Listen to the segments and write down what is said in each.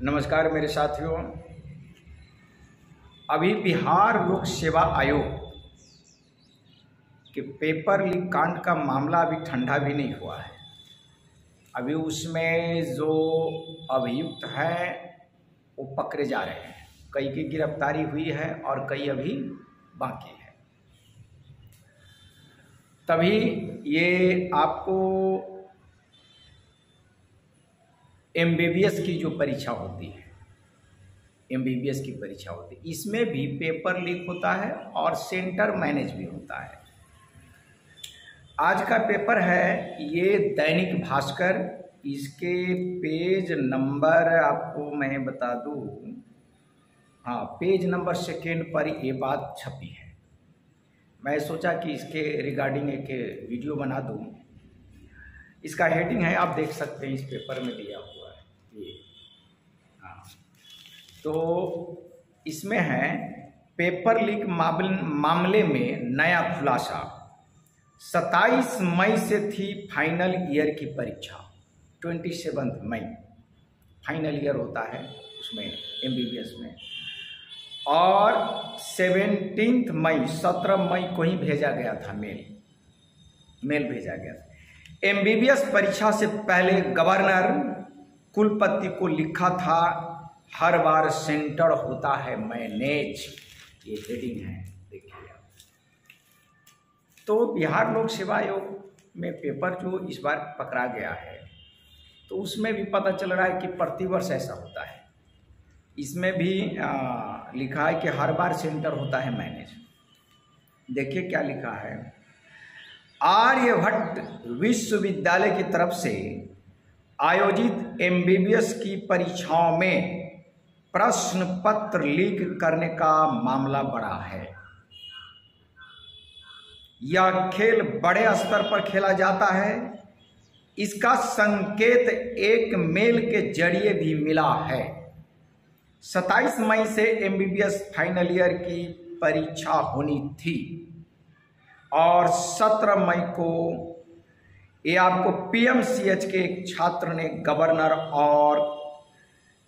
नमस्कार मेरे साथियों। अभी बिहार लोक सेवा आयोग के पेपर लीक कांड का मामला अभी ठंडा भी नहीं हुआ है। अभी उसमें जो अभियुक्त हैं वो पकड़े जा रहे हैं। कई की गिरफ्तारी हुई है और कई अभी बाकी है। तभी ये आपको एमबीबीएस की जो परीक्षा होती है, एमबीबीएस की परीक्षा होती है, इसमें भी पेपर लीक होता है और सेंटर मैनेज भी होता है। आज का पेपर है ये दैनिक भास्कर। इसके पेज नंबर आपको मैं बता दूं, हाँ, पेज नंबर 2 पर ये बात छपी है। मैं सोचा कि इसके रिगार्डिंग एक वीडियो बना दूं। इसका हेडिंग है, आप देख सकते हैं, इस पेपर में दिया हुआ है ये। हाँ, तो इसमें है पेपर लीक मामले में नया खुलासा। 27 मई से थी फाइनल ईयर की परीक्षा। 27 मई फाइनल ईयर होता है उसमें, एमबीबीएस में। और 17 मई 17 मई को ही भेजा गया था, मेल भेजा गया था। एमबीबीएस परीक्षा से पहले गवर्नर कुलपति को लिखा था, हर बार सेंटर होता है मैनेज। ये हेडिंग है, देखिए आप। तो बिहार लोक सेवा आयोग में पेपर जो इस बार पकड़ा गया है, तो उसमें भी पता चल रहा है कि प्रतिवर्ष ऐसा होता है। इसमें भी लिखा है कि हर बार सेंटर होता है मैनेज। देखिए क्या लिखा है। आर्यभट्ट विश्वविद्यालय की तरफ से आयोजित एमबीबीएस की परीक्षाओं में प्रश्न पत्र लीक करने का मामला बढ़ा है। यह खेल बड़े स्तर पर खेला जाता है। इसका संकेत एक मेल के जरिए भी मिला है। 27 मई से एमबीबीएस फाइनल ईयर की परीक्षा होनी थी और 17 मई को ये आपको पीएमसीएच के एक छात्र ने गवर्नर और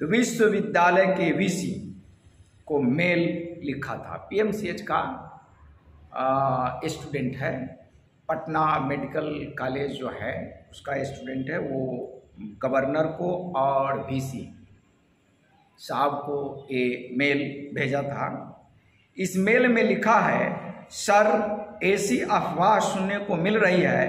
विश्वविद्यालय के वीसी को मेल लिखा था। पीएमसीएच का स्टूडेंट है, पटना मेडिकल कॉलेज जो है उसका स्टूडेंट है। वो गवर्नर को और वीसी साहब को ये मेल भेजा था। इस मेल में लिखा है, सर, ऐसी अफवाह सुनने को मिल रही है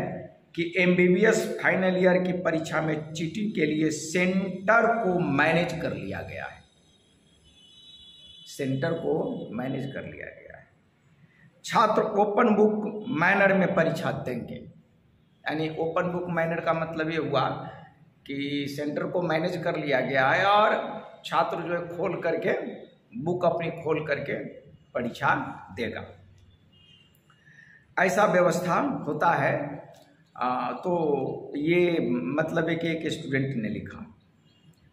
कि एमबीबीएस फाइनल ईयर की परीक्षा में चीटिंग के लिए सेंटर को मैनेज कर लिया गया है। सेंटर को मैनेज कर लिया गया है। छात्र ओपन बुक मैनर में परीक्षा देंगे। यानी ओपन बुक मैनर का मतलब ये हुआ कि सेंटर को मैनेज कर लिया गया है और छात्र जो है खोल करके, बुक अपनी खोल करके परीक्षा देगा। ऐसा व्यवस्था होता है। तो ये मतलब है कि एक स्टूडेंट ने लिखा,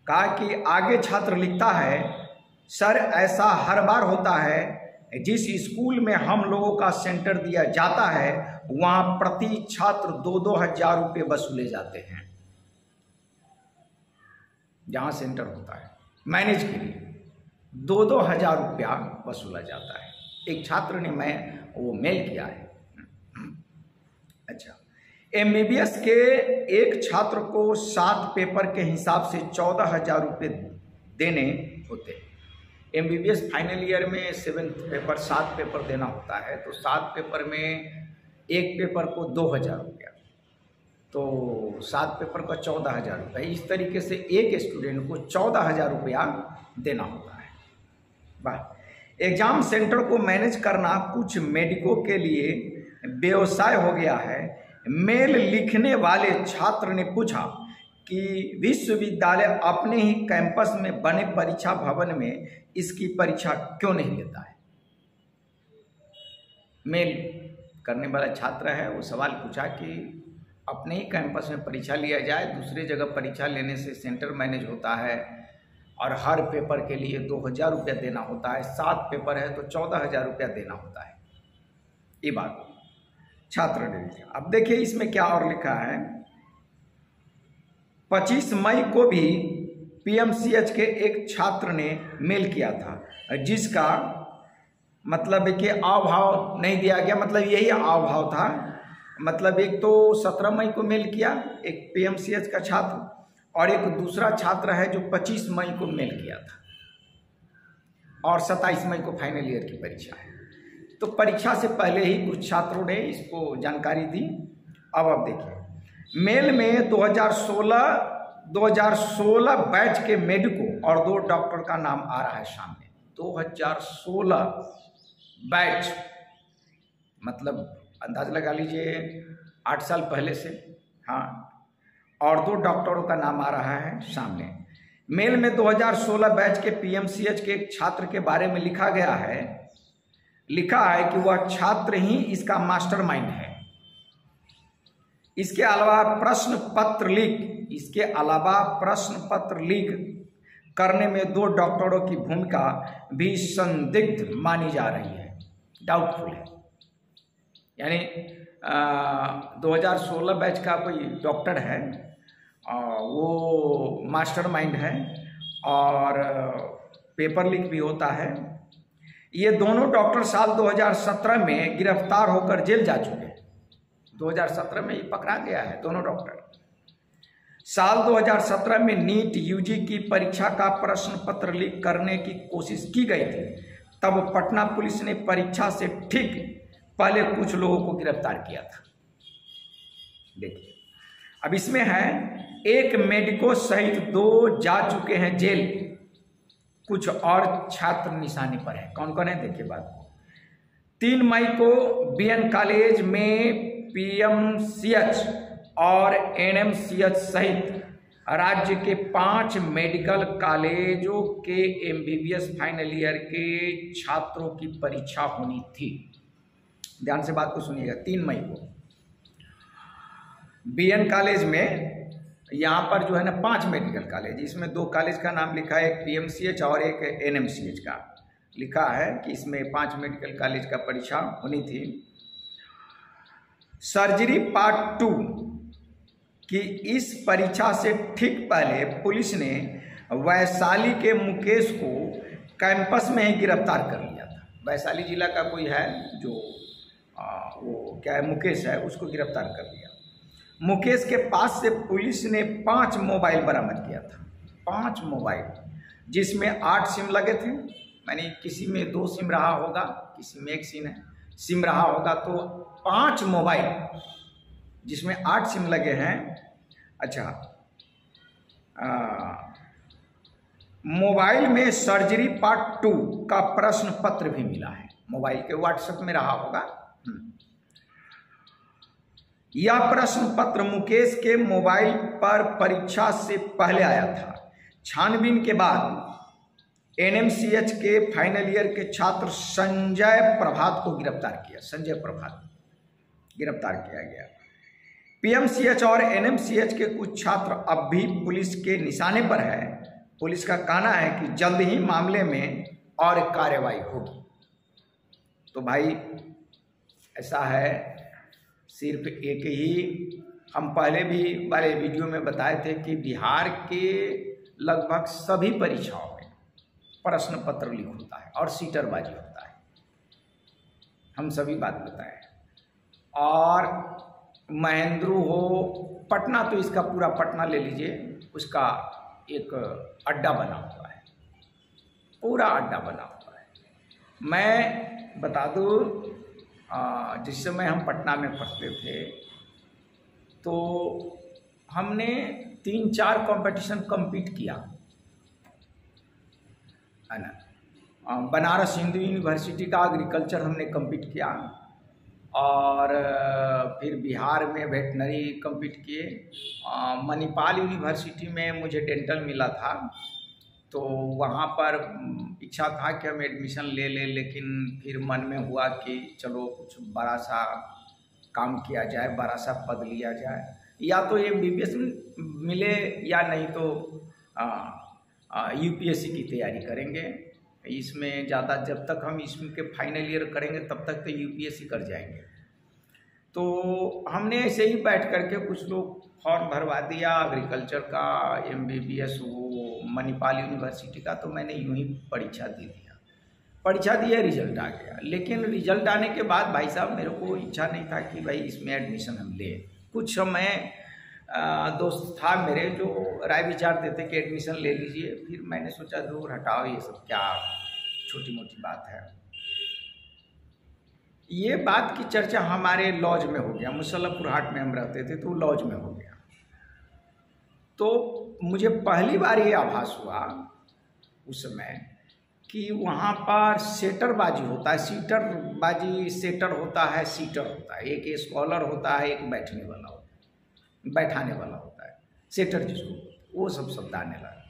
कहा कि आगे छात्र लिखता है, सर, ऐसा हर बार होता है। जिस स्कूल में हम लोगों का सेंटर दिया जाता है वहाँ प्रति छात्र 2-2 हजार रुपये वसूले जाते हैं। जहाँ सेंटर होता है मैनेज के लिए 2-2 हजार रुपया वसूला जाता है। एक छात्र ने वो मेल किया है। अच्छा, एमबीबीएस के एक छात्र को 7 पेपर के हिसाब से 14 हजार रुपये देने होते हैं। एमबीबीएस फाइनल ईयर में 7 पेपर 7 पेपर देना होता है। तो 7 पेपर में एक पेपर को 2 हजार रुपया, तो 7 पेपर का 14 हजार रुपया। इस तरीके से एक स्टूडेंट को 14 हजार रुपया देना होता है। वाह। एग्जाम सेंटर को मैनेज करना कुछ मेडिकों के लिए व्यवसाय हो गया है। मेल लिखने वाले छात्र ने पूछा कि विश्वविद्यालय अपने ही कैंपस में बने परीक्षा भवन में इसकी परीक्षा क्यों नहीं लेता है। मेल करने वाला छात्र है, वो सवाल पूछा कि अपने ही कैंपस में परीक्षा लिया जाए, दूसरी जगह परीक्षा लेने से सेंटर मैनेज होता है और हर पेपर के लिए 2 हजार रुपया देना होता है। 7 पेपर है तो 14 हजार रुपया देना होता है। ये बात छात्र ने लिखा। अब देखिए इसमें क्या और लिखा है। 25 मई को भी पीएमसीएच के एक छात्र ने मेल किया था, जिसका मतलब है कि आव भाव नहीं दिया गया, मतलब यही आव भाव था। मतलब एक तो 17 मई को मेल किया एक पीएमसीएच का छात्र, और एक दूसरा छात्र है जो 25 मई को मेल किया था, और 27 मई को फाइनल ईयर की परीक्षा है। तो परीक्षा से पहले ही कुछ छात्रों ने इसको जानकारी दी। अब आप देखिए, मेल में 2016 बैच के मेडिको और 2 डॉक्टर का नाम आ रहा है सामने। 2016 बैच मतलब अंदाज लगा लीजिए 8 साल पहले से, हाँ, और 2 डॉक्टरों का नाम आ रहा है सामने। मेल में 2016 बैच के पीएमसीएच के एक छात्र के बारे में लिखा है कि वह छात्र ही इसका मास्टरमाइंड है। इसके अलावा प्रश्न पत्र लीक करने में 2 डॉक्टरों की भूमिका भी संदिग्ध मानी जा रही है, डाउटफुल है। यानी 2016 बैच का कोई डॉक्टर है, वो मास्टरमाइंड है और पेपर लीक भी होता है। ये दोनों डॉक्टर साल 2017 में गिरफ्तार होकर जेल जा चुके हैं। 2017 में ये पकड़ा गया है दोनों डॉक्टर। साल 2017 में नीट यूजी की परीक्षा का प्रश्न पत्र लीक करने की कोशिश की गई थी। तब पटना पुलिस ने परीक्षा से ठीक पहले कुछ लोगों को गिरफ्तार किया था। देखिए, अब इसमें है एक मेडिको सहित 2 जा चुके हैं जेल, कुछ और छात्र निशाने पर है। कौन कौन है देखिए बात को। 3 मई को बीएन कॉलेज में पीएमसीएच और एनएमसीएच सहित राज्य के 5 मेडिकल कॉलेजों के एमबीबीएस फाइनल ईयर के छात्रों की परीक्षा होनी थी। ध्यान से बात को सुनिएगा। 3 मई को बीएन कॉलेज में, यहाँ पर जो है ना 5 मेडिकल कॉलेज, इसमें 2 कॉलेज का नाम लिखा है, एक पीएमसीएच और एक एनएमसीएच का लिखा है कि इसमें 5 मेडिकल कॉलेज का परीक्षा होनी थी। सर्जरी पार्ट 2 की इस परीक्षा से ठीक पहले पुलिस ने वैशाली के मुकेश को कैंपस में ही गिरफ्तार कर लिया था। वैशाली जिला का कोई है जो वो क्या है, मुकेश है, उसको गिरफ्तार कर लिया। मुकेश के पास से पुलिस ने 5 मोबाइल बरामद किया था। 5 मोबाइल, जिसमें 8 सिम लगे थे। यानी किसी में 2 सिम रहा होगा, किसी में 1 सिम रहा होगा, तो 5 मोबाइल जिसमें 8 सिम लगे हैं। अच्छा, मोबाइल में सर्जरी पार्ट 2 का प्रश्न पत्र भी मिला है। मोबाइल के व्हाट्सएप में रहा होगा। यह प्रश्न पत्र मुकेश के मोबाइल पर परीक्षा से पहले आया था। छानबीन के बाद एनएमसीएच के फाइनल ईयर के छात्र संजय प्रभात को गिरफ्तार किया गया। पीएमसीएच और एनएमसीएच के कुछ छात्र अब भी पुलिस के निशाने पर है। पुलिस का कहना है कि जल्द ही मामले में और कार्रवाई होगी। तो भाई ऐसा है, सिर्फ एक ही, हम पहले भी वाले वीडियो में बताए थे कि बिहार के लगभग सभी परीक्षाओं में प्रश्न पत्र लीक होता है और सीटरबाजी होता है। हम सभी बात बताए। और महेंद्रू हो, पटना, तो इसका पूरा पटना ले लीजिए, उसका एक अड्डा बना हुआ है, पूरा अड्डा बना हुआ है। मैं बता दूँ, जिस समय हम पटना में पढ़ते थे तो हमने 3-4 कंपटीशन कम्पीट किया है ना। बनारस हिंदू यूनिवर्सिटी का एग्रीकल्चर हमने कम्पीट किया, और फिर बिहार में वेटनरी कम्पीट किए। मणिपाल यूनिवर्सिटी में मुझे डेंटल मिला था, तो वहाँ पर इच्छा था कि हम एडमिशन ले लें, लेकिन फिर मन में हुआ कि चलो कुछ बड़ा सा काम किया जाए, बड़ा सा पद लिया जाए, या तो एमबीबीएस मिले या नहीं तो यूपीएससी की तैयारी करेंगे। इसमें ज़्यादा, जब तक हम इसके फाइनल ईयर करेंगे तब तक तो यूपीएससी कर जाएंगे। तो हमने ऐसे ही बैठ करके कुछ लोग फॉर्म भरवा दिया एग्रीकल्चर का, एमबीबीएस वो मणिपाल यूनिवर्सिटी का, तो मैंने यूं ही परीक्षा दे दिया। परीक्षा दिया, रिजल्ट आ गया। लेकिन रिजल्ट आने के बाद भाई साहब मेरे को इच्छा नहीं था कि भाई इसमें एडमिशन हम ले। कुछ समय दोस्त था मेरे जो राय विचार देते कि एडमिशन ले लीजिए। फिर मैंने सोचा दूर हटाओ, ये सब क्या छोटी मोटी बात है। ये बात की चर्चा हमारे लॉज में हो गया, मुसल्लमपुर हाट में हम रहते थे तो लॉज में हो गया। तो मुझे पहली बार ये आभास हुआ उस समय कि वहाँ पर सेटरबाजी होता है, सीटरबाजी, सेटर होता है, सीटर होता है। एक स्कॉलर होता है, एक बैठाने वाला होता है, सेटर जिसको, वो सब शब्द आने लगा।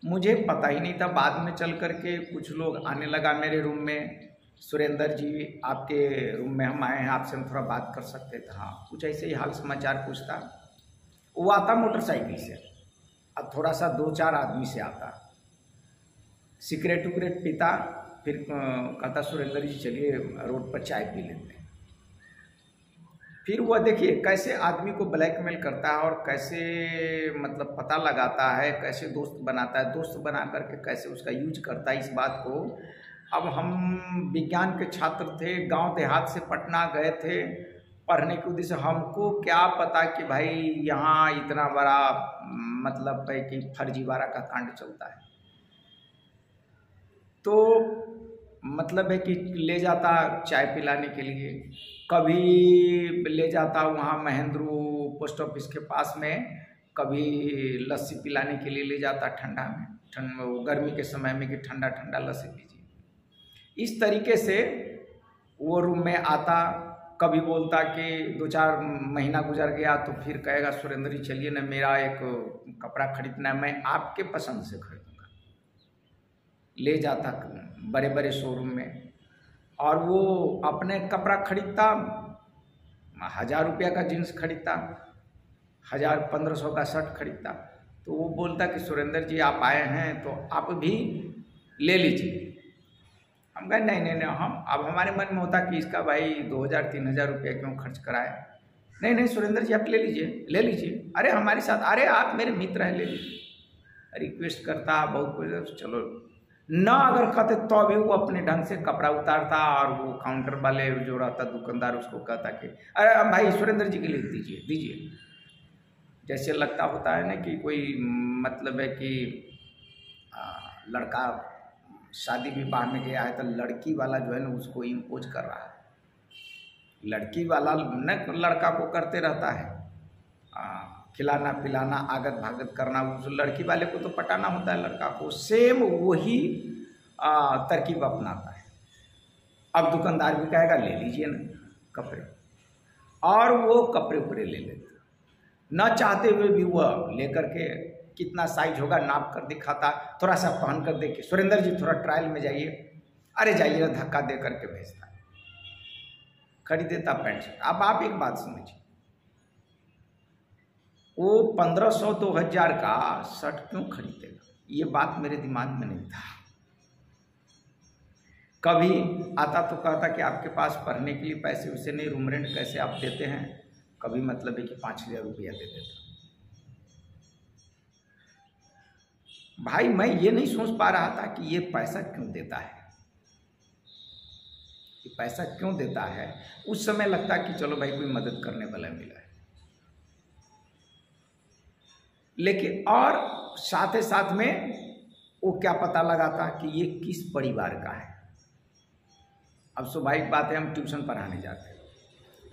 मुझे पता ही नहीं था। बाद में चल करके कुछ लोग आने लगा मेरे रूम में, सुरेंद्र जी आपके रूम में हम आए हैं, आपसे हम थोड़ा बात कर सकते थे। हाँ, कुछ ऐसे ही हाल समाचार पूछता। वो आता मोटरसाइकिल से, अब थोड़ा सा 2-4 आदमी से आता, सिगरेट उगरेट पीता, फिर कहता सुरेंद्र जी चलिए रोड पर चाय पी लेते हैं। फिर वह देखिए कैसे आदमी को ब्लैकमेल करता है और कैसे मतलब पता लगाता है, कैसे दोस्त बनाता है, दोस्त बना करके कैसे उसका यूज करता है, इस बात को। अब हम विज्ञान के छात्र थे, गांव देहात से पटना गए थे पढ़ने के उद्देश्य, हमको क्या पता कि भाई यहाँ इतना बड़ा मतलब है कि फर्जीवाड़ा का कांड चलता है। तो मतलब है कि ले जाता चाय पिलाने के लिए, कभी ले जाता वहाँ महेंद्रू पोस्ट ऑफिस के पास में, कभी लस्सी पिलाने के लिए ले जाता ठंडा में, गर्मी के समय में कि ठंडा ठंडा लस्सी पीजिए। इस तरीके से वो रूम में आता। कभी बोलता कि 2-4 महीना गुजर गया तो फिर कहेगा सुरेंद्र जी चलिए ना, मेरा एक कपड़ा खरीदना है, मैं आपके पसंद से खरीदूँगा। ले जाता बड़े बड़े शोरूम में, और वो अपने कपड़ा खरीदता, 1000 रुपया का जीन्स खरीदता, 1000-1500 का शर्ट खरीदता। तो वो बोलता कि सुरेंद्र जी आप आए हैं तो आप भी ले लीजिए। हम कहे नहीं, हम अब हमारे मन में होता कि इसका भाई 2000-3000 रुपया क्यों खर्च कराए। नहीं सुरेंद्र जी आप ले लीजिए, अरे हमारे साथ, अरे आप मेरे मित्र हैं, ले लीजिए। रिक्वेस्ट करता बहुत कुछ, चलो ना अगर कहते तो भी वो अपने ढंग से कपड़ा उतारता, और वो काउंटर वाले जो रहता दुकानदार उसको कहता कि अरे भाई सुरेंद्र जी के लिए दीजिए। जैसे लगता होता है ना कि कोई मतलब है कि लड़का शादी विवाह में गया है तो लड़की वाला जो है ना उसको इम्पोज कर रहा है। लड़की वाला न लड़का को करते रहता है, खिलाना पिलाना, आगत भागत करना, उस लड़की वाले को तो पटाना होता है लड़का को। सेम वही तरकीब अपनाता है। अब दुकानदार भी कहेगा ले लीजिए ना कपड़े, और वो कपड़े उपड़े ले लेता, न चाहते हुए भी वह लेकर के कितना साइज होगा नाप कर दिखाता, थोड़ा सा पहन कर देखिए सुरेंद्र जी थोड़ा ट्रायल में जाइए, अरे जाइए, धक्का दे करके भेजता, खरीद देता पैंट शर्ट। अब आप एक बात समझिए, वो 1500-2000 का शर्ट क्यों खरीदेगा? ये बात मेरे दिमाग में नहीं था। कभी आता तो कहता कि आपके पास पढ़ने के लिए पैसे वैसे नहीं, रूम रेंट कैसे आप देते हैं? कभी मतलब है कि 5000 रुपया दे देता। भाई मैं ये नहीं सोच पा रहा था कि ये पैसा क्यों देता है, ये पैसा क्यों देता है। उस समय लगता कि चलो भाई कोई मदद करने वाला मिला है, लेकिन और साथ ही साथ में वो क्या पता लगाता कि ये किस परिवार का है। अब स्वाभाविक बात है, हम ट्यूशन पढ़ाने जाते हैं,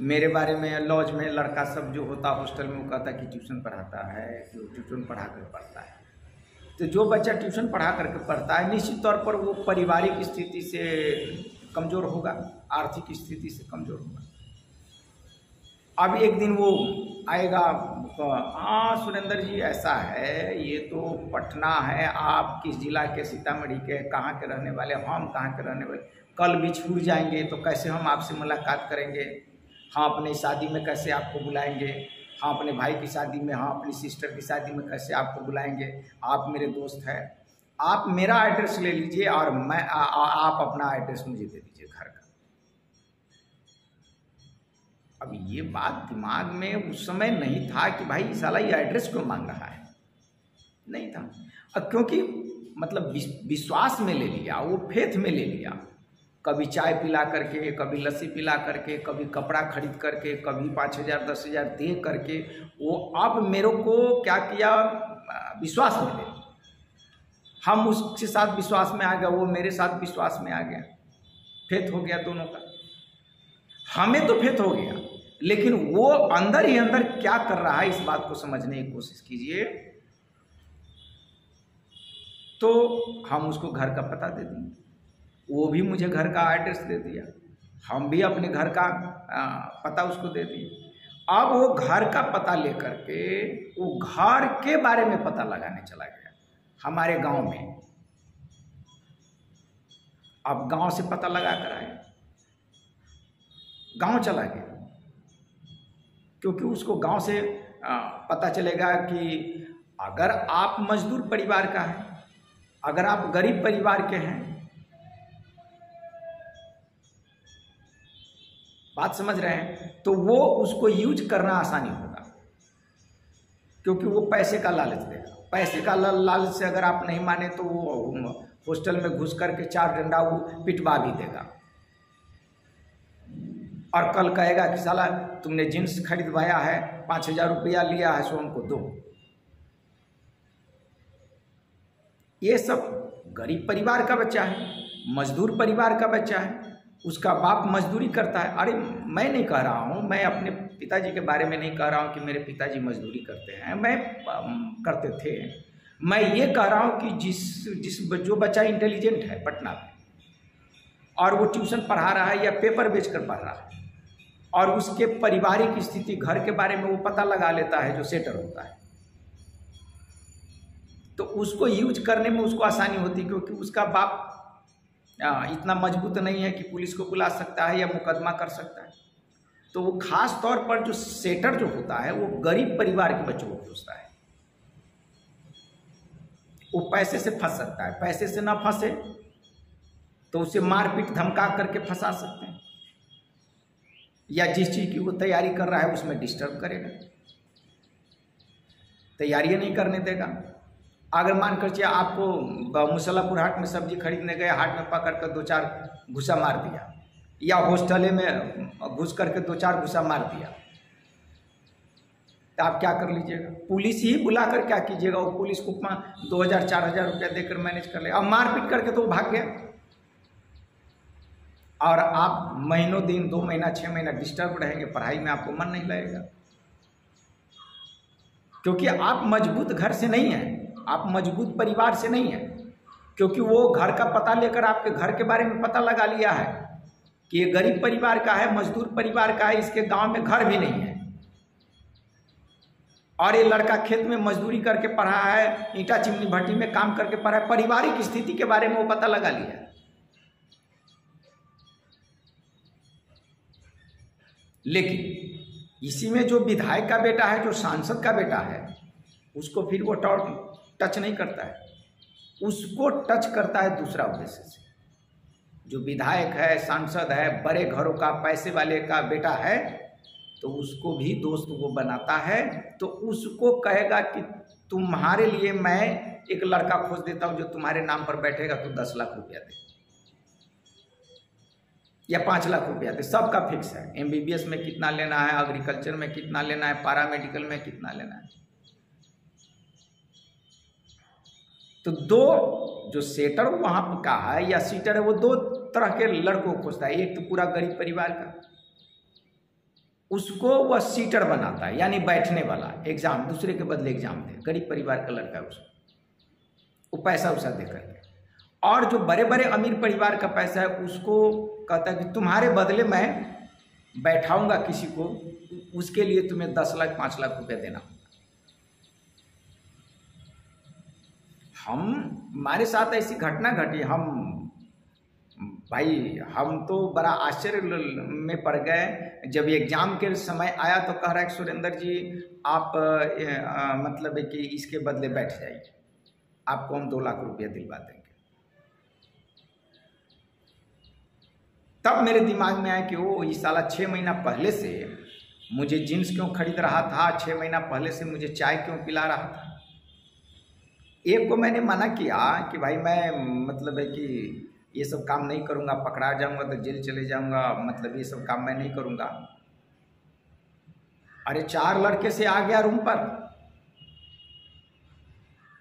मेरे बारे में लॉज में लड़का सब जो होता हॉस्टल में वो कहता कि ट्यूशन पढ़ाता है, जो ट्यूशन पढ़ा कर पढ़ता है। तो जो बच्चा ट्यूशन पढ़ा करके पढ़ता है निश्चित तौर पर वो पारिवारिक स्थिति से कमज़ोर होगा, आर्थिक स्थिति से कमज़ोर होगा। अब एक दिन वो आएगा, हाँ सुरेंद्र जी ऐसा है, ये तो पटना है, आप किस जिला के, सीतामढ़ी के, कहाँ के रहने वाले, हम कहाँ के रहने वाले, कल भी छूट जाएंगे तो कैसे हम आपसे मुलाकात करेंगे, हाँ अपनी शादी में कैसे आपको बुलाएंगे, हाँ अपने भाई की शादी में, हाँ अपनी सिस्टर की शादी में कैसे आपको बुलाएंगे, आप मेरे दोस्त हैं, आप मेरा एड्रेस ले लीजिए और मैं आप अपना एड्रेस मुझे दे दीजिए घर का। अब ये बात दिमाग में उस समय नहीं था कि भाई साला ये एड्रेस क्यों मांग रहा है, नहीं था। अब क्योंकि मतलब विश्वास में ले लिया, वो फेथ में ले लिया, कभी चाय पिला करके, कभी लस्सी पिला करके, कभी कपड़ा खरीद करके, कभी 5,000 10,000 दे करके, वो अब मेरे को क्या किया, विश्वास में ले लिया। हम उसके साथ विश्वास में आ गए, वो मेरे साथ विश्वास में आ गया, फेथ हो गया दोनों का। हमें तो फेथ हो गया, लेकिन वो अंदर ही अंदर क्या कर रहा है इस बात को समझने की कोशिश कीजिए। तो हम उसको घर का पता दे दिए, वो भी मुझे घर का एड्रेस दे दिया, हम भी अपने घर का पता उसको दे दिए। अब वो घर का पता लेकर के वो घर के बारे में पता लगाने चला गया हमारे गांव में। अब गांव से पता लगा कर आया, गांव चला गया, क्योंकि उसको गांव से पता चलेगा कि अगर आप मजदूर परिवार का है, अगर आप गरीब परिवार के हैं, बात समझ रहे हैं, तो वो उसको यूज करना आसानी होगा, क्योंकि वो पैसे का लालच देगा। पैसे का लालच से अगर आप नहीं माने तो वो हॉस्टल में घुस करके 4 डंडा वो पिटवा भी देगा, और कल कहेगा कि साला तुमने जींस खरीदवाया है, 5,000 रुपया लिया है, सो उनको दो। ये सब गरीब परिवार का बच्चा है, मजदूर परिवार का बच्चा है, उसका बाप मजदूरी करता है। अरे मैं नहीं कह रहा हूँ, मैं अपने पिताजी के बारे में नहीं कह रहा हूँ कि मेरे पिताजी मजदूरी करते हैं, मैं करते थे। मैं ये कह रहा हूँ कि जो बच्चा इंटेलिजेंट है पटना में, और वो ट्यूशन पढ़ा रहा है या पेपर बेचकर पढ़ रहा है, और उसके पारिवारिक स्थिति, घर के बारे में वो पता लगा लेता है, जो सेटर होता है, तो उसको यूज करने में उसको आसानी होती है, क्योंकि उसका बाप इतना मजबूत नहीं है कि पुलिस को बुला सकता है या मुकदमा कर सकता है। तो वो खास तौर पर जो सेटर जो होता है वो गरीब परिवार के बच्चों को खोजता है। वो पैसे से फंस सकता है, पैसे से ना फंसे तो उसे मारपीट धमका करके फंसा सकते हैं, या जिस चीज़ की वो तैयारी कर रहा है उसमें डिस्टर्ब करेगा, तैयारी नहीं करने देगा। अगर मान कर चलिए आपको मुसल्लापुर हाट में सब्जी खरीदने गए, हाट में पकड़ कर 2-4 घुसा मार दिया, या हॉस्टले में घुस करके 2-4 घुसा मार दिया, तो आप क्या कर लीजिएगा? पुलिस ही बुला कर क्या कीजिएगा? वो पुलिस को 2,000-4,000 रुपया देकर मैनेज कर ले, अब मारपीट करके तो वो भाग गया, और आप महीनों दिन 2 महीना 6 महीना डिस्टर्ब रहेंगे, पढ़ाई में आपको मन नहीं लगेगा, क्योंकि आप मजबूत घर से नहीं हैं, आप मजबूत परिवार से नहीं हैं। क्योंकि वो घर का पता लेकर आपके घर के बारे में पता लगा लिया है कि ये गरीब परिवार का है, मजदूर परिवार का है, इसके गांव में घर भी नहीं है, और ये लड़का खेत में मजदूरी करके पढ़ा है, ईंटा चिमनी भट्टी में काम करके पढ़ा है, पारिवारिक स्थिति के बारे में वो पता लगा लिया है। लेकिन इसी में जो विधायक का बेटा है, जो सांसद का बेटा है, उसको फिर वो टच नहीं करता है, उसको टच करता है दूसरा उद्देश्य से। जो विधायक है, सांसद है, बड़े घरों का पैसे वाले का बेटा है, तो उसको भी दोस्त वो बनाता है, तो उसको कहेगा कि तुम्हारे लिए मैं एक लड़का खोज देता हूं जो तुम्हारे नाम पर बैठेगा, तो 10 लाख रुपया दे या 5 लाख रुपया दे, सबका फिक्स है। MBBS में कितना लेना है, एग्रीकल्चर में कितना लेना है, पैरामेडिकल में कितना लेना है। तो दो जो सेटर वहां का है या सीटर है, वो 2 तरह के लड़कों को खोजता है। एक तो पूरा गरीब परिवार का, उसको वह सीटर बनाता है, यानी बैठने वाला, एग्जाम दूसरे के बदले एग्जाम दे, गरीब परिवार का लड़का है, उसको वो पैसा उसा दे करके। और जो बड़े बड़े अमीर परिवार का पैसा है, उसको कहता है कि तुम्हारे बदले मैं बैठाऊंगा किसी को, उसके लिए तुम्हें 10 लाख 5 लाख रुपया देना। हमारे साथ ऐसी घटना घटी, हम तो बड़ा आश्चर्य में पड़ गए जब एग्जाम के समय आया, तो कह रहा है सुरेंद्र जी आप मतलब कि इसके बदले बैठ जाइए, आपको हम 2 लाख रुपया दिलवा देंगे। तब मेरे दिमाग में आया कि वो इस साला 6 महीना पहले से मुझे जींस क्यों खरीद रहा था, 6 महीना पहले से मुझे चाय क्यों पिला रहा था, एक को मैंने मना किया कि भाई मैं मतलब है कि ये सब काम नहीं करूँगा, पकड़ा जाऊँगा तो जेल चले जाऊँगा, मतलब ये सब काम मैं नहीं करूँगा। अरे 4 लड़के से आ गया रूम पर,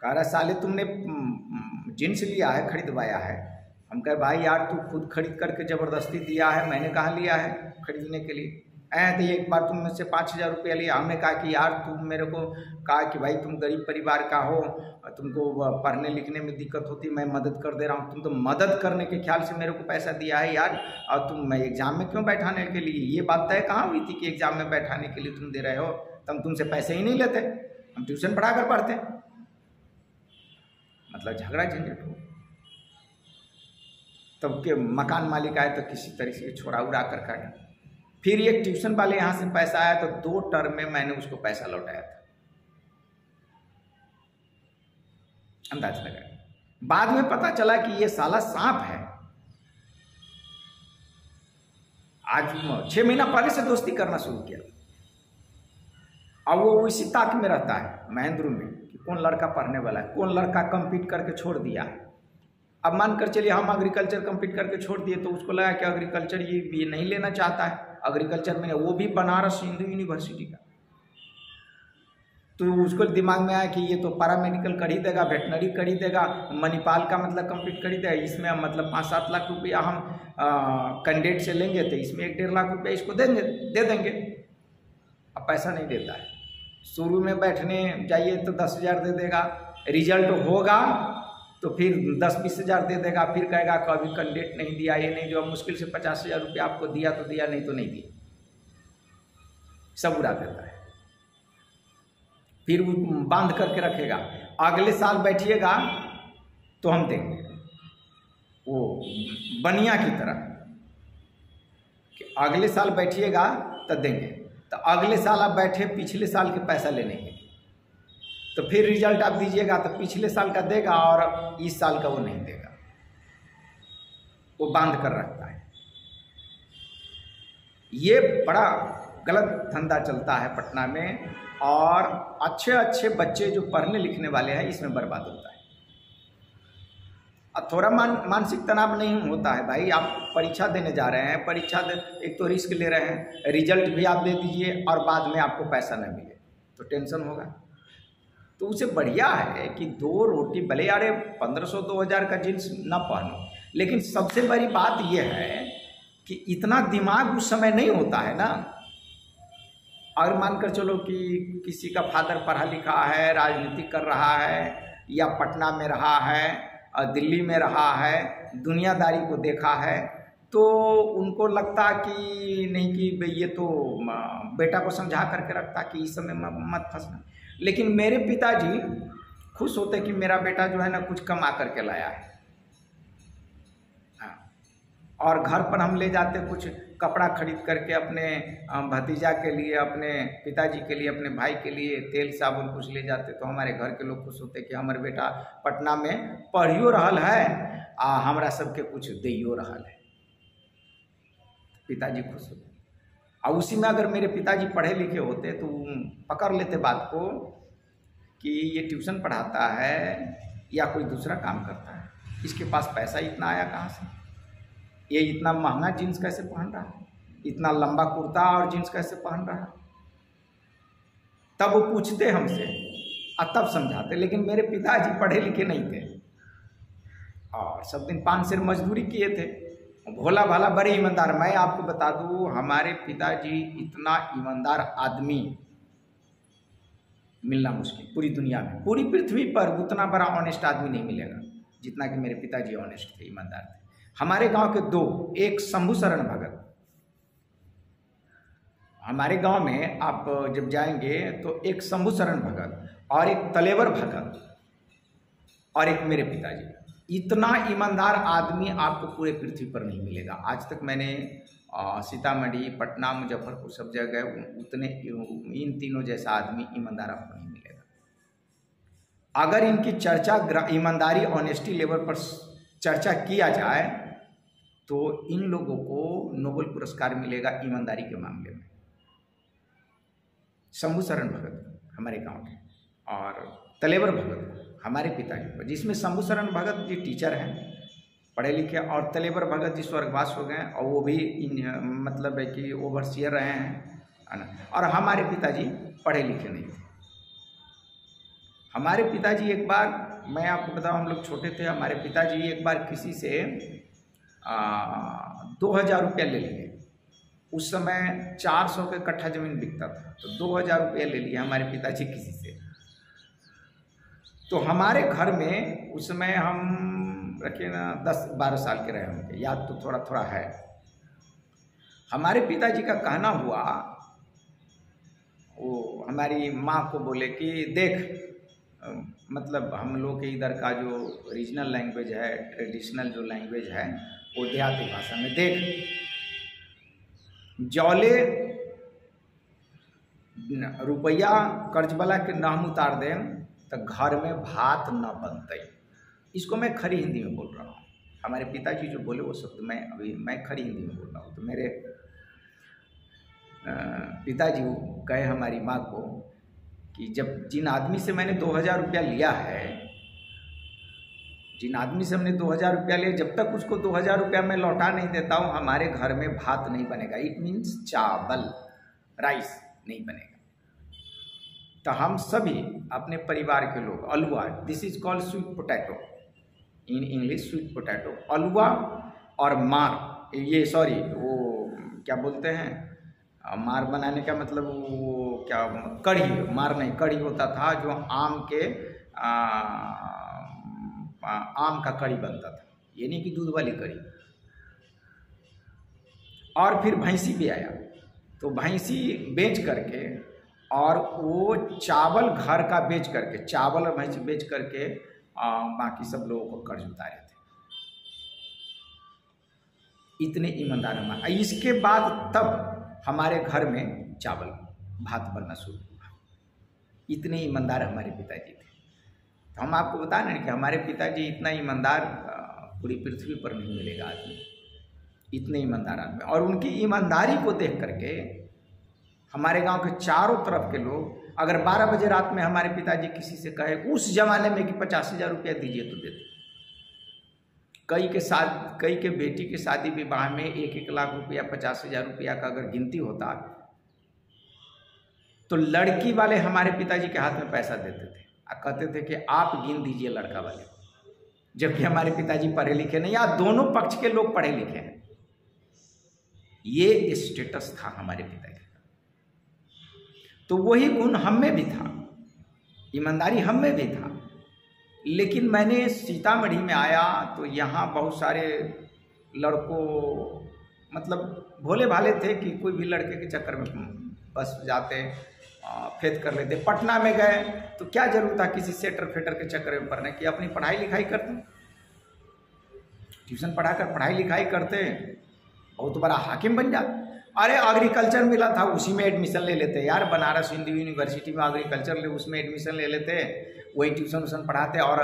कह रहा साले तुमने जींस लिया है, खरीदवाया है। हम कहे भाई यार तू खुद खरीद करके ज़बरदस्ती दिया है, मैंने कहाँ लिया है खरीदने के लिए। तो एक बार तुम मुझसे 5,000 रुपया लिया। हमने कहा कि यार तुम मेरे को कहा कि भाई तुम गरीब परिवार का हो, तुमको पढ़ने लिखने में दिक्कत होती, मैं मदद कर दे रहा हूँ। तुम तो मदद करने के ख्याल से मेरे को पैसा दिया है यार, और तुम मैं एग्ज़ाम में क्यों बैठाने के लिए, ये बात तय कहाँ हुई थी कि एग्ज़ाम में बैठाने के लिए तुम दे रहे हो? तो हम तुमसे पैसे ही नहीं लेते, हम ट्यूशन पढ़ा कर पढ़ते। मतलब झगड़ा झंझट हो। तब के मकान मालिक आए तो किसी तरह से छोड़ा उड़ा कर काटा। फिर एक ट्यूशन वाले यहाँ से पैसा आया तो 2 टर्म में मैंने उसको पैसा लौटाया था, अंदाज लगाया। बाद में पता चला कि ये साला सांप है। आज 6 महीना पहले से दोस्ती करना शुरू किया। अब वो उसी ताक में रहता है महेंद्र में कि कौन लड़का पढ़ने वाला है, कौन लड़का कम्पीट करके छोड़ दिया। अब मान कर चलिए हम एग्रीकल्चर कम्पीट करके छोड़ दिए तो उसको लगा कि एग्रीकल्चर ये नहीं लेना चाहता है। एग्रीकल्चर में वो भी बनारस हिंदू यूनिवर्सिटी का, तो उसको दिमाग में आया कि ये तो पैरामेडिकल कर ही देगा, वेटनरी कर ही देगा, मणिपाल का मतलब कम्पीट कर ही देगा। इसमें मतलब 5-7 लाख रुपया हम कैंडिडेट से लेंगे तो इसमें 1-1.5 लाख रुपया इसको दे देंगे। अब पैसा नहीं देता है। शुरू में बैठने जाइए तो 10,000 दे देगा, रिजल्ट होगा तो फिर 10-20 हज़ार दे देगा, फिर कहेगा कि अभी कैंडिडेट नहीं दिया, ये नहीं, जो मुश्किल से 50,000 रुपया आपको दिया तो दिया, नहीं तो नहीं दिया, सब उड़ा देता है। फिर वो बांध करके रखेगा, अगले साल बैठिएगा तो हम देंगे, वो बनिया की तरह कि अगले साल बैठिएगा तो देंगे। तो अगले साल आप बैठे पिछले साल के पैसा लेने के, तो फिर रिजल्ट आप दीजिएगा तो पिछले साल का देगा और इस साल का वो नहीं देगा, वो बांध कर रखता है। ये बड़ा गलत धंधा चलता है पटना में, और अच्छे अच्छे बच्चे जो पढ़ने लिखने वाले हैं इसमें बर्बाद होता है। अब थोड़ा मानसिक तनाव नहीं होता है भाई, आप परीक्षा देने जा रहे हैं, परीक्षा एक तो रिस्क ले रहे हैं, रिजल्ट भी आप दे दीजिए और बाद में आपको पैसा न मिले तो टेंशन होगा। तो उसे बढ़िया है कि 2 रोटी भले यार 1500-2000 का जींस ना पहनो, लेकिन सबसे बड़ी बात यह है कि इतना दिमाग उस समय नहीं होता है ना। अगर मानकर चलो कि किसी का फादर पढ़ा लिखा है, राजनीति कर रहा है, या पटना में रहा है, दिल्ली में रहा है, दुनियादारी को देखा है, तो उनको लगता कि नहीं कि ये तो बेटा को समझा करके रखता कि इस समय मत फंसना। लेकिन मेरे पिताजी खुश होते कि मेरा बेटा जो है ना कुछ कमा करके लाया है। और घर पर हम ले जाते कुछ कपड़ा खरीद करके अपने भतीजा के लिए, अपने पिताजी के लिए, अपने भाई के लिए तेल साबुन कुछ ले जाते, तो हमारे घर के लोग खुश होते कि हमारे बेटा पटना में पढ़ियो रहल है आ हमरा सबके कुछ दियो रहल है। पिताजी खुश होते। और उसी में अगर मेरे पिताजी पढ़े लिखे होते तो पकड़ लेते बात को कि ये ट्यूशन पढ़ाता है या कोई दूसरा काम करता है, इसके पास पैसा इतना आया कहाँ से, ये इतना महंगा जीन्स कैसे पहन रहा है, इतना लंबा कुर्ता और जीन्स कैसे पहन रहा है। तब वो पूछते हमसे और तब समझाते। लेकिन मेरे पिताजी पढ़े लिखे नहीं थे और सब दिन 5 सेर मजदूरी किए थे, भोला भाला बड़े ईमानदार। मैं आपको बता दूं हमारे पिताजी इतना ईमानदार आदमी मिलना मुश्किल, पूरी दुनिया में, पूरी पृथ्वी पर उतना बड़ा ऑनेस्ट आदमी नहीं मिलेगा जितना कि मेरे पिताजी ऑनेस्ट थे, ईमानदार थे। हमारे गांव के 2, एक शंभू शरण भगत, हमारे गांव में आप जब जाएंगे तो एक शंभू शरण भगत और एक तलेवर भगत और एक मेरे पिताजी। इतना ईमानदार आदमी आपको पूरे पृथ्वी पर नहीं मिलेगा। आज तक मैंने सीतामढ़ी, पटना, मुजफ्फरपुर सब जगह उतने इन तीनों जैसा आदमी ईमानदार आपको नहीं मिलेगा। अगर इनकी चर्चा ईमानदारी ऑनेस्टी लेवल पर चर्चा किया जाए तो इन लोगों को नोबेल पुरस्कार मिलेगा ईमानदारी के मामले में। शंभू शरण भगत हमारे गांव के और तलेवर भगत हमारे पिताजी पर, जिसमें शंभू शरण भगत जी टीचर हैं, पढ़े लिखे, और तलेवर भगत जी स्वर्गवास हो गए और वो भी मतलब है कि ओवरसियर रहे हैं, है ना। और हमारे पिताजी पढ़े लिखे नहीं थे। हमारे पिताजी एक बार, मैं आपको बताऊं, हम लोग छोटे थे, हमारे पिताजी एक बार किसी से 2000 रुपया ले लिए। उस समय 400 के कट्ठा जमीन बिकता था, तो 2000 रुपया ले लिए हमारे पिताजी किसी से। तो हमारे घर में उस समय हम रखिए ना 10-12 साल के रहे होंगे, याद तो थोड़ा थोड़ा है। हमारे पिताजी का कहना हुआ, वो हमारी माँ को बोले कि देख, मतलब हम लोग के इधर का जो रीजनल लैंग्वेज है, ट्रेडिशनल जो लैंग्वेज है, वो देहाती भाषा में, देख जौले रुपया कर्ज वाला के नाम उतार दें तो घर में भात न बनते। इसको मैं खरी हिंदी में बोल रहा हूँ। हमारे पिताजी जो बोले वो शब्द मैं खरी हिंदी में बोल रहा हूँ। तो मेरे पिताजी कहे हमारी माँ को कि जब जिन आदमी से मैंने 2000 रुपया लिया है, जिन आदमी से हमने 2000 रुपया लिया, जब तक उसको 2000 रुपया मैं लौटा नहीं देता हूँ, हमारे घर में भात नहीं बनेगा। इट मीन्स चावल, राइस नहीं बनेगा। तो हम सभी अपने परिवार के लोग अलुआ, this is called sweet potato in English, sweet potato, अलुआ और मार, ये सॉरी वो क्या बोलते हैं, मार बनाने का मतलब वो क्या, कढ़ी, मार नहीं, कढ़ी होता था जो आम के आम का कढ़ी बनता था, ये नहीं कि दूध वाली कढ़ी। और फिर भैंसी भी आया, तो भैंसी बेच करके और वो चावल घर का बेच करके, चावल और भैंसी बेच करके बाकी सब लोगों को कर्ज उतारे थे। इतने ईमानदार हमारे। इसके बाद तब हमारे घर में चावल भात बनना शुरू हुआ। इतने ईमानदार हमारे पिताजी थे। तो हम आपको बता रहे हैं कि हमारे पिताजी इतना ईमानदार पूरी पृथ्वी पर नहीं मिलेगा आदमी, इतने ईमानदार आदमी। और उनकी ईमानदारी को देख करके हमारे गांव के चारों तरफ के लोग, अगर 12 बजे रात में हमारे पिताजी किसी से कहे उस जमाने में कि 50,000 रुपया दीजिए तो देते। कई के बेटी के शादी विवाह में 1-1 लाख रुपया, 50,000 रुपया का अगर गिनती होता तो लड़की वाले हमारे पिताजी के हाथ में पैसा देते थे और कहते थे कि आप गिन दीजिए लड़का वाले, जबकि हमारे पिताजी पढ़े लिखे नहीं, या दोनों पक्ष के लोग पढ़े लिखे हैं। ये स्टेटस था हमारे पिताजी का। तो वही गुण हम में भी था, ईमानदारी हम में भी था। लेकिन मैंने सीतामढ़ी में आया तो यहाँ बहुत सारे लड़कों, मतलब भोले भाले थे कि कोई भी लड़के के चक्कर में बस जाते, फेद कर लेते। पटना में गए तो क्या जरूरत था किसी सेटर फेटर के चक्कर में पढ़ने की, अपनी पढ़ाई लिखाई करते, ट्यूशन पढ़ाकर पढ़ाई लिखाई करते, बहुत बड़ा हाकिम बन जाते। अरे एग्रीकल्चर मिला था उसी में एडमिशन ले लेते यार, बनारस हिंदू यूनिवर्सिटी में एग्रीकल्चर ले, उसमें एडमिशन ले लेते, वही ट्यूशन पढ़ाते और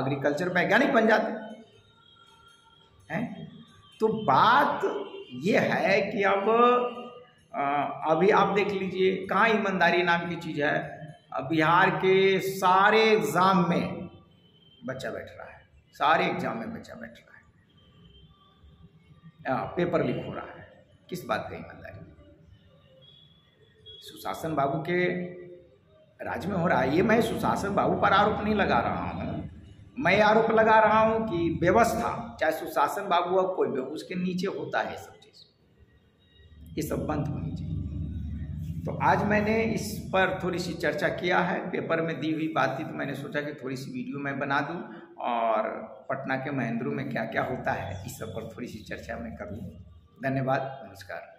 एग्रीकल्चर वैज्ञानिक बन जाते हैं। तो बात ये है कि अब अभी आप देख लीजिए कहाँ ईमानदारी नाम की चीज़ है। बिहार के सारे एग्ज़ाम में बच्चा बैठ रहा है, सारे एग्ज़ाम में बच्चा बैठ रहा है, पेपर लीक हो रहा है। किस बात का ईमानदारी? सुशासन बाबू के राज में हो रहा है। ये मैं सुशासन बाबू पर आरोप नहीं लगा रहा हूँ, मैं आरोप लगा रहा हूँ कि व्यवस्था, चाहे सुशासन बाबू और कोई भी, उसके नीचे होता है सब चीज़, ये सब बंद होनी चाहिए। तो आज मैंने इस पर थोड़ी सी चर्चा किया है, पेपर में दी हुई बात थी तो मैंने सोचा कि थोड़ी सी वीडियो मैं बना दूं और पटना के महेंद्रू में क्या क्या होता है इस सब पर थोड़ी सी चर्चा मैं कर लूँ। धन्यवाद, नमस्कार।